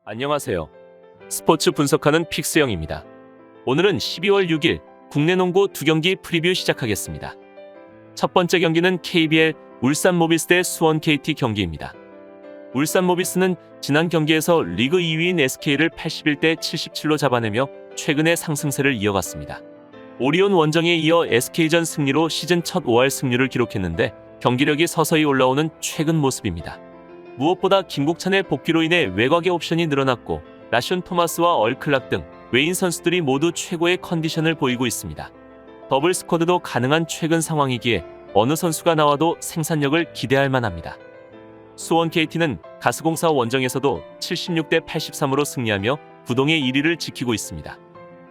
안녕하세요. 스포츠 분석하는 픽스영입니다. 오늘은 12월 6일 국내 농구 2경기 프리뷰 시작하겠습니다. 첫 번째 경기는 KBL 울산 모비스 대 수원 KT 경기입니다. 울산 모비스는 지난 경기에서 리그 2위인 SK를 81대 77로 잡아내며 최근의 상승세를 이어갔습니다. 오리온 원정에 이어 SK전 승리로 시즌 첫 5할 승률을 기록했는데 경기력이 서서히 올라오는 최근 모습입니다. 무엇보다 김국찬의 복귀로 인해 외곽의 옵션이 늘어났고 라숀 토마스와 얼클락 등 외인 선수들이 모두 최고의 컨디션을 보이고 있습니다. 더블 스쿼드도 가능한 최근 상황이기에 어느 선수가 나와도 생산력을 기대할 만합니다. 수원 KT는 가스공사 원정에서도 76대 83으로 승리하며 부동의 1위를 지키고 있습니다.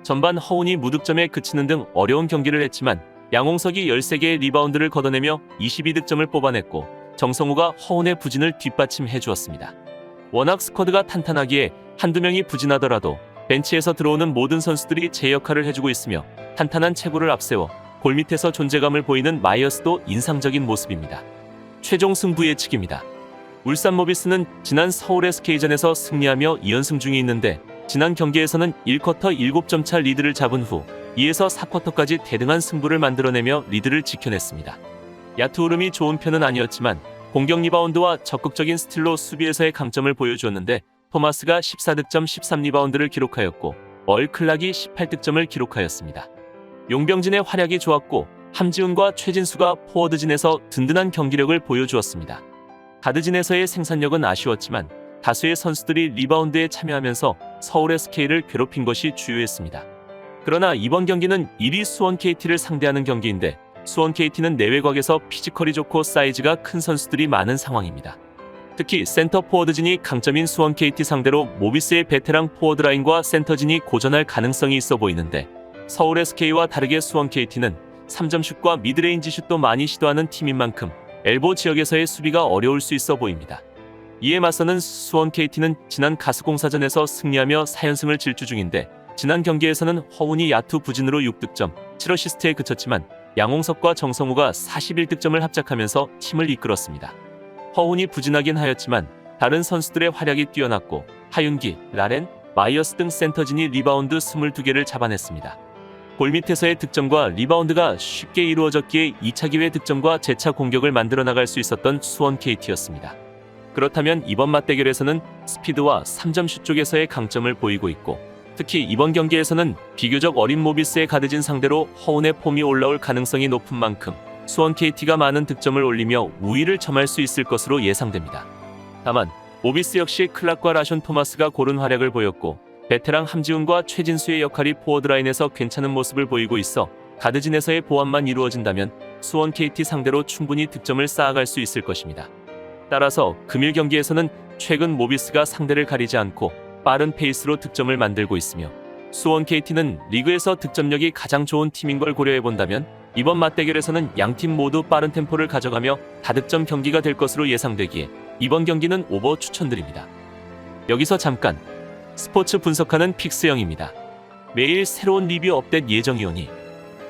전반 허운이 무득점에 그치는 등 어려운 경기를 했지만 양홍석이 13개의 리바운드를 걷어내며 22득점을 뽑아냈고 정성우가 허운의 부진을 뒷받침해 주었습니다. 워낙 스쿼드가 탄탄하기에 한두 명이 부진하더라도 벤치에서 들어오는 모든 선수들이 제 역할을 해주고 있으며 탄탄한 체구를 앞세워 골밑에서 존재감을 보이는 마이어스도 인상적인 모습입니다. 최종 승부 예측입니다. 울산 모비스는 지난 서울 SK전에서 승리하며 2연승 중에 있는데 지난 경기에서는 1쿼터 7점 차 리드를 잡은 후 2에서 4쿼터까지 대등한 승부를 만들어내며 리드를 지켜냈습니다. 야투 흐름이 좋은 편은 아니었지만 공격 리바운드와 적극적인 스틸로 수비에서의 강점을 보여주었는데 토마스가 14득점 13리바운드를 기록하였고 얼클락이 18득점을 기록하였습니다. 용병진의 활약이 좋았고 함지훈과 최진수가 포워드진에서 든든한 경기력을 보여주었습니다. 가드진에서의 생산력은 아쉬웠지만 다수의 선수들이 리바운드에 참여하면서 서울 SK를 괴롭힌 것이 주요했습니다. 그러나 이번 경기는 1위 수원 KT를 상대하는 경기인데 수원 KT는 내외곽에서 피지컬이 좋고 사이즈가 큰 선수들이 많은 상황입니다. 특히 센터 포워드진이 강점인 수원 KT 상대로 모비스의 베테랑 포워드라인과 센터진이 고전할 가능성이 있어 보이는데 서울 SK와 다르게 수원 KT는 3점슛과 미드레인지 슛도 많이 시도하는 팀인 만큼 엘보 지역에서의 수비가 어려울 수 있어 보입니다. 이에 맞서는 수원 KT는 지난 가스공사전에서 승리하며 4연승을 질주 중인데 지난 경기에서는 허운이 야투 부진으로 6득점, 7어시스트에 그쳤지만 양홍석과 정성우가 41득점을 합작하면서 팀을 이끌었습니다. 허운이 부진하긴 하였지만 다른 선수들의 활약이 뛰어났고 하윤기, 라렌, 마이어스 등 센터진이 리바운드 22개를 잡아냈습니다. 골밑에서의 득점과 리바운드가 쉽게 이루어졌기에 2차 기회 득점과 재차 공격을 만들어 나갈 수 있었던 수원 KT였습니다. 그렇다면 이번 맞대결에서는 스피드와 3점슛 쪽에서의 강점을 보이고 있고 특히 이번 경기에서는 비교적 어린 모비스의 가드진 상대로 허운의 폼이 올라올 가능성이 높은 만큼 수원 KT가 많은 득점을 올리며 우위를 점할 수 있을 것으로 예상됩니다. 다만 모비스 역시 클락과 라숀 토마스가 고른 활약을 보였고 베테랑 함지훈과 최진수의 역할이 포워드라인에서 괜찮은 모습을 보이고 있어 가드진에서의 보완만 이루어진다면 수원 KT 상대로 충분히 득점을 쌓아갈 수 있을 것입니다. 따라서 금일 경기에서는 최근 모비스가 상대를 가리지 않고 빠른 페이스로 득점을 만들고 있으며 수원 KT는 리그에서 득점력이 가장 좋은 팀인 걸 고려해본다면 이번 맞대결에서는 양팀 모두 빠른 템포를 가져가며 다득점 경기가 될 것으로 예상되기에 이번 경기는 오버 추천드립니다. 여기서 잠깐 스포츠 분석하는 픽스영입니다. 매일 새로운 리뷰 업데이트 예정이오니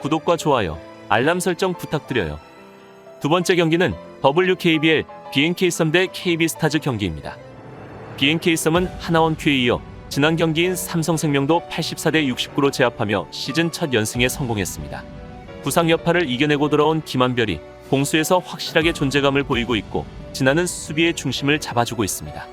구독과 좋아요, 알람 설정 부탁드려요. 두 번째 경기는 WKBL BNK썸 대 KB스타즈 경기입니다. BNK썸은 하나원큐에 이어 지난 경기인 삼성생명도 84대 69로 제압하며 시즌 첫 연승에 성공했습니다. 부상 여파를 이겨내고 돌아온 김한별이 공수에서 확실하게 존재감을 보이고 있고 진아는 수비의 중심을 잡아주고 있습니다.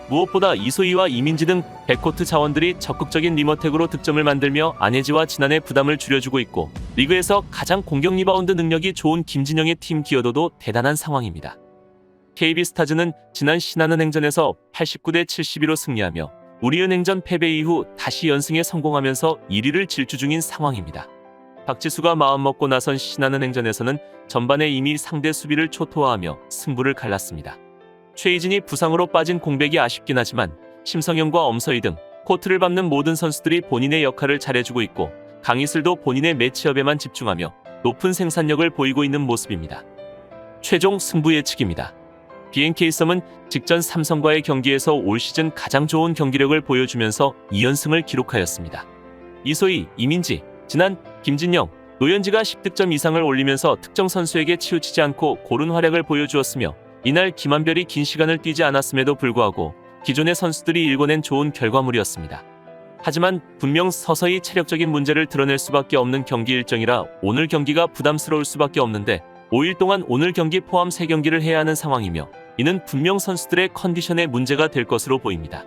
무엇보다 이소희와 이민지 등 백코트 자원들이 적극적인 리머텍으로 득점을 만들며 안혜지와 진안의 부담을 줄여주고 있고 리그에서 가장 공격 리바운드 능력이 좋은 김진영의 팀 기여도도 대단한 상황입니다. KB스타즈는 지난 신한은행전에서 89대 72로 승리하며 우리은행전 패배 이후 다시 연승에 성공하면서 1위를 질주 중인 상황입니다. 박지수가 마음먹고 나선 신한은행전에서는 전반에 이미 상대 수비를 초토화하며 승부를 갈랐습니다. 최희진이 부상으로 빠진 공백이 아쉽긴 하지만 심성현과 엄서희 등 코트를 밟는 모든 선수들이 본인의 역할을 잘해주고 있고 강희슬도 본인의 매치업에만 집중하며 높은 생산력을 보이고 있는 모습입니다. 최종 승부 예측입니다. BNK썸은 직전 삼성과의 경기에서 올 시즌 가장 좋은 경기력을 보여주면서 2연승을 기록하였습니다. 이소희, 이민지, 진안, 김진영, 노현지가 10득점 이상을 올리면서 특정 선수에게 치우치지 않고 고른 활약을 보여주었으며 이날 김한별이 긴 시간을 뛰지 않았음에도 불구하고 기존의 선수들이 일궈낸 좋은 결과물이었습니다. 하지만 분명 서서히 체력적인 문제를 드러낼 수밖에 없는 경기 일정이라 오늘 경기가 부담스러울 수밖에 없는데 5일 동안 오늘 경기 포함 3경기를 해야 하는 상황이며 이는 분명 선수들의 컨디션에 문제가 될 것으로 보입니다.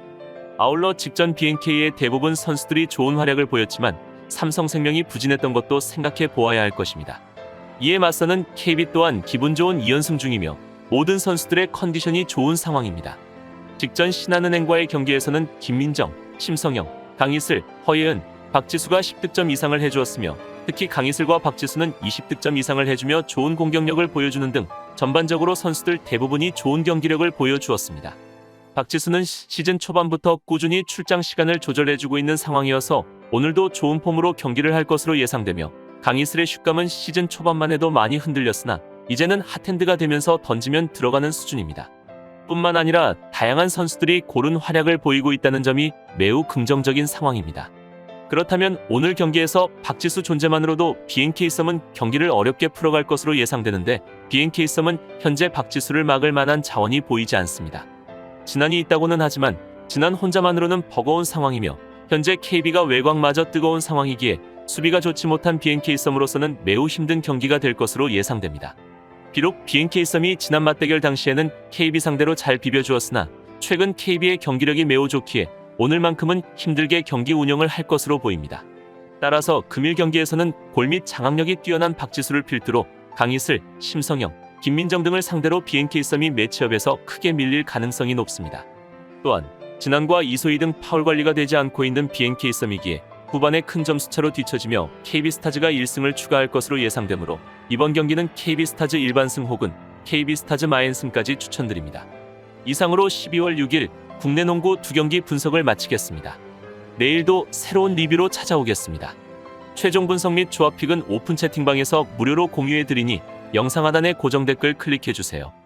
아울러 직전 BNK의 대부분 선수들이 좋은 활약을 보였지만 삼성생명이 부진했던 것도 생각해 보아야 할 것입니다. 이에 맞서는 KB 또한 기분 좋은 2연승 중이며 모든 선수들의 컨디션이 좋은 상황입니다. 직전 신한은행과의 경기에서는 김민정, 심성영, 강희슬, 허예은, 박지수가 10득점 이상을 해주었으며 특히 강희슬과 박지수는 20득점 이상을 해주며 좋은 공격력을 보여주는 등 전반적으로 선수들 대부분이 좋은 경기력을 보여주었습니다. 박지수는 시즌 초반부터 꾸준히 출장 시간을 조절해주고 있는 상황이어서 오늘도 좋은 폼으로 경기를 할 것으로 예상되며 강희슬의 슛감은 시즌 초반만 해도 많이 흔들렸으나 이제는 핫핸드가 되면서 던지면 들어가는 수준입니다. 뿐만 아니라 다양한 선수들이 고른 활약을 보이고 있다는 점이 매우 긍정적인 상황입니다. 그렇다면 오늘 경기에서 박지수 존재만으로도 BNK썸은 경기를 어렵게 풀어갈 것으로 예상되는데 BNK썸은 현재 박지수를 막을 만한 자원이 보이지 않습니다. 진한이 있다고는 하지만 진한 혼자만으로는 버거운 상황이며 현재 KB가 외곽마저 뜨거운 상황이기에 수비가 좋지 못한 BNK썸으로서는 매우 힘든 경기가 될 것으로 예상됩니다. 비록 BNK썸이 지난 맞대결 당시에는 KB 상대로 잘 비벼주었으나 최근 KB의 경기력이 매우 좋기에 오늘만큼은 힘들게 경기 운영을 할 것으로 보입니다. 따라서 금일 경기에서는 골 및 장악력이 뛰어난 박지수를 필두로 강희슬, 심성영, 김민정 등을 상대로 BNK썸이 매치업에서 크게 밀릴 가능성이 높습니다. 또한 진한과 이소희 등 파울 관리가 되지 않고 있는 BNK썸이기에 후반에 큰 점수차로 뒤처지며 KB스타즈가 1승을 추가할 것으로 예상되므로 이번 경기는 KB스타즈 일반승 혹은 KB스타즈 마인승까지 추천드립니다. 이상으로 12월 6일 국내 농구 2경기 분석을 마치겠습니다. 내일도 새로운 리뷰로 찾아오겠습니다. 최종 분석 및 조합픽은 오픈 채팅방에서 무료로 공유해드리니 영상 하단의 고정 댓글 클릭해주세요.